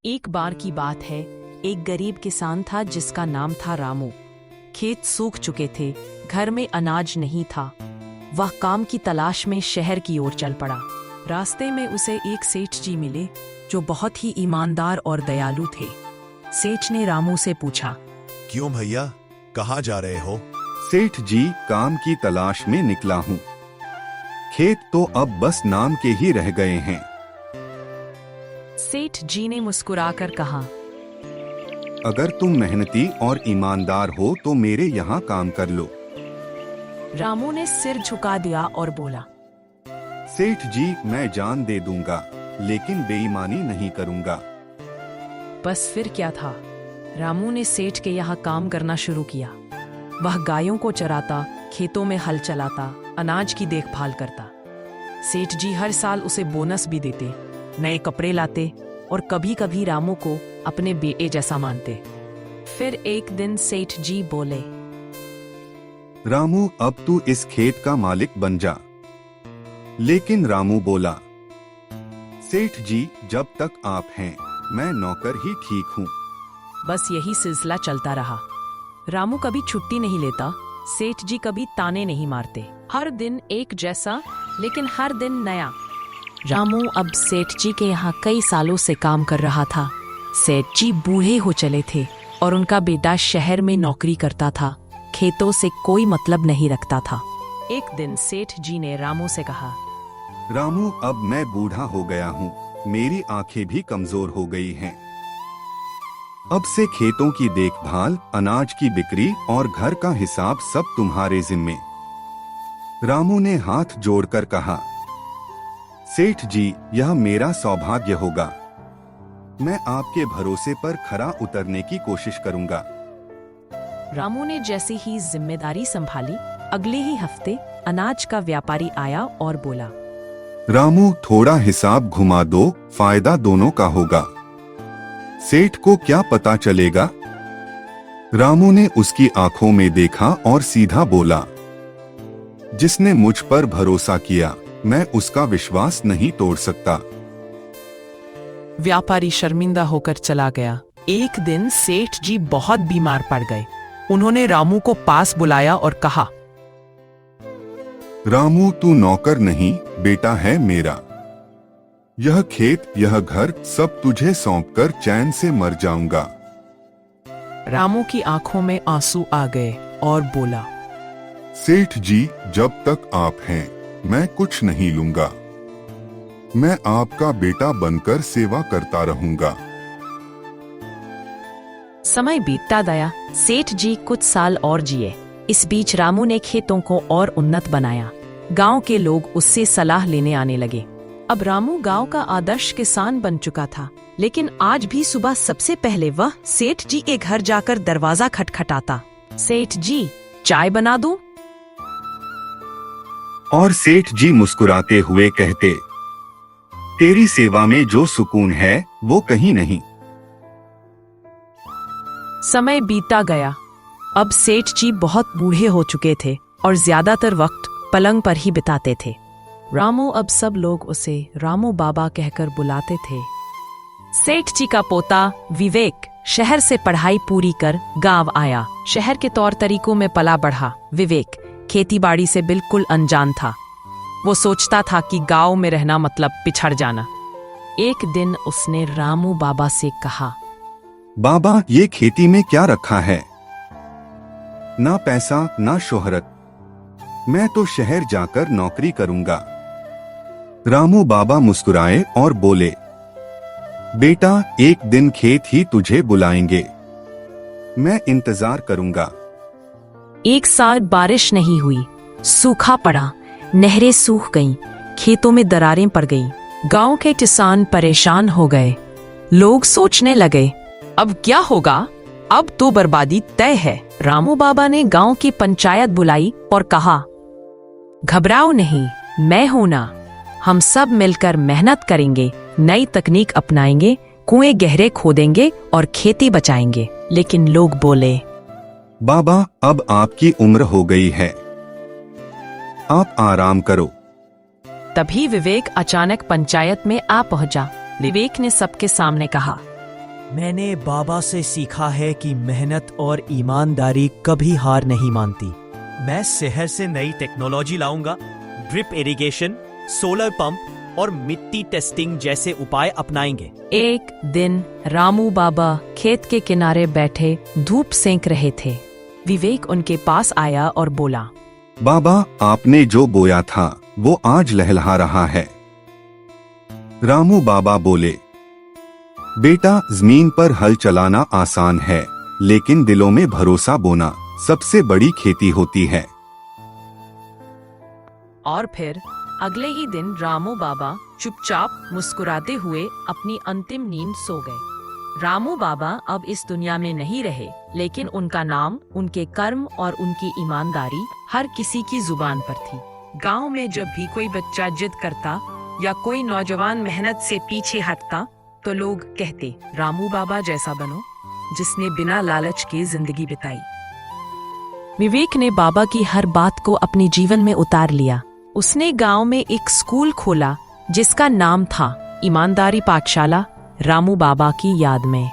एक बार की बात है, एक गरीब किसान था जिसका नाम था रामू। खेत सूख चुके थे, घर में अनाज नहीं था। वह काम की तलाश में शहर की ओर चल पड़ा। रास्ते में उसे एक सेठ जी मिले जो बहुत ही ईमानदार और दयालु थे। सेठ ने रामू से पूछा, क्यों भैया, कहाँ जा रहे हो? सेठ जी, काम की तलाश में निकला हूँ। खेत तो अब बस नाम के ही रह गए हैं। सेठ जी ने मुस्कुराकर कहा, अगर तुम मेहनती और ईमानदार हो तो मेरे यहाँ काम कर लो। रामू ने सिर झुका दिया और बोला, सेठ जी, मैं जान दे दूंगा, लेकिन बेईमानी नहीं करूंगा। बस फिर क्या था, रामू ने सेठ के यहाँ काम करना शुरू किया। वह गायों को चराता, खेतों में हल चलाता, अनाज की देखभाल करता। सेठ जी हर साल उसे बोनस भी देते, नए कपड़े लाते और कभी कभी रामू को अपने बेटे जैसा मानते। फिर एक दिन सेठ जी बोले, रामू, अब तू इस खेत का मालिक बन जा। लेकिन रामू बोला, सेठ जी, जब तक आप हैं, मैं नौकर ही ठीक हूँ। बस यही सिलसिला चलता रहा। रामू कभी छुट्टी नहीं लेता, सेठ जी कभी ताने नहीं मारते। हर दिन एक जैसा, लेकिन हर दिन नया। रामू अब सेठ जी के यहाँ कई सालों से काम कर रहा था। सेठ जी बूढ़े हो चले थे और उनका बेटा शहर में नौकरी करता था, खेतों से कोई मतलब नहीं रखता था। एक दिन सेठ जी ने रामू से कहा, रामू, अब मैं बूढ़ा हो गया हूँ, मेरी आंखें भी कमजोर हो गई हैं। अब से खेतों की देखभाल, अनाज की बिक्री और घर का हिसाब सब तुम्हारे जिम्मे। रामू ने हाथ जोड़कर कहा, सेठ जी, यह मेरा सौभाग्य होगा। मैं आपके भरोसे पर खरा उतरने की कोशिश करूंगा। रामू ने जैसे ही जिम्मेदारी संभाली, अगले ही हफ्ते अनाज का व्यापारी आया और बोला, रामू, थोड़ा हिसाब घुमा दो, फायदा दोनों का होगा। सेठ को क्या पता चलेगा? रामू ने उसकी आंखों में देखा और सीधा बोला, जिसने मुझ पर भरोसा किया, मैं उसका विश्वास नहीं तोड़ सकता। व्यापारी शर्मिंदा होकर चला गया। एक दिन सेठ जी बहुत बीमार पड़ गए। उन्होंने रामू को पास बुलाया और कहा, रामू, तू नौकर नहीं, बेटा है मेरा। यह खेत, यह घर सब तुझे सौंपकर चैन से मर जाऊंगा। रामू की आंखों में आंसू आ गए और बोला, सेठ जी, जब तक आप हैं, मैं कुछ नहीं लूंगा। मैं आपका बेटा बनकर सेवा करता रहूंगा। समय बीतता गया। सेठ जी कुछ साल और जिए। इस बीच रामू ने खेतों को और उन्नत बनाया। गांव के लोग उससे सलाह लेने आने लगे। अब रामू गांव का आदर्श किसान बन चुका था, लेकिन आज भी सुबह सबसे पहले वह सेठ जी के घर जाकर दरवाजा खटखटाता। सेठ जी, चाय बना दूं? और सेठ जी मुस्कुराते हुए कहते, तेरी सेवा में जो सुकून है वो कहीं नहीं। समय बीता गया। अब सेठ जी बहुत बूढ़े हो चुके थे और ज्यादातर वक्त पलंग पर ही बिताते थे। रामू, अब सब लोग उसे रामू बाबा कहकर बुलाते थे। सेठ जी का पोता विवेक शहर से पढ़ाई पूरी कर गांव आया। शहर के तौर तरीकों में पला बढ़ा विवेक खेतीबाड़ी से बिल्कुल अनजान था। वो सोचता था कि गांव में रहना मतलब पिछड़ जाना। एक दिन उसने रामू बाबा से कहा, बाबा, ये खेती में क्या रखा है? ना पैसा, ना शोहरत। मैं तो शहर जाकर नौकरी करूंगा। रामू बाबा मुस्कुराए और बोले, बेटा, एक दिन खेत ही तुझे बुलाएंगे। मैं इंतजार करूंगा। एक साल बारिश नहीं हुई, सूखा पड़ा, नहरें सूख गईं, खेतों में दरारें पड़ गईं। गांव के किसान परेशान हो गए। लोग सोचने लगे, अब क्या होगा? अब तो बर्बादी तय है। रामू बाबा ने गांव की पंचायत बुलाई और कहा, घबराओ नहीं, मैं हूं ना। हम सब मिलकर मेहनत करेंगे, नई तकनीक अपनाएंगे, कुएं गहरे खोदेंगे और खेती बचाएंगे। लेकिन लोग बोले, बाबा, अब आपकी उम्र हो गई है, आप आराम करो। तभी विवेक अचानक पंचायत में आ पहुंचा। विवेक ने सबके सामने कहा, मैंने बाबा से सीखा है कि मेहनत और ईमानदारी कभी हार नहीं मानती। मैं शहर से नई टेक्नोलॉजी लाऊंगा, ड्रिप इरिगेशन, सोलर पंप और मिट्टी टेस्टिंग जैसे उपाय अपनाएंगे। एक दिन रामू बाबा खेत के किनारे बैठे धूप सेंक रहे थे। विवेक उनके पास आया और बोला, बाबा, आपने जो बोया था वो आज लहलहा रहा है। रामू बाबा बोले, बेटा, जमीन पर हल चलाना आसान है, लेकिन दिलों में भरोसा बोना सबसे बड़ी खेती होती है। और फिर अगले ही दिन रामू बाबा चुपचाप मुस्कुराते हुए अपनी अंतिम नींद सो गए। रामू बाबा अब इस दुनिया में नहीं रहे, लेकिन उनका नाम, उनके कर्म और उनकी ईमानदारी हर किसी की जुबान पर थी। गांव में जब भी कोई बच्चा जिद करता या कोई नौजवान मेहनत से पीछे हटता, तो लोग कहते, रामू बाबा जैसा बनो, जिसने बिना लालच के जिंदगी बिताई। विवेक ने बाबा की हर बात को अपने जीवन में उतार लिया। उसने गांव में एक स्कूल खोला जिसका नाम था ईमानदारी पाठशाला, रामू बाबा की याद में।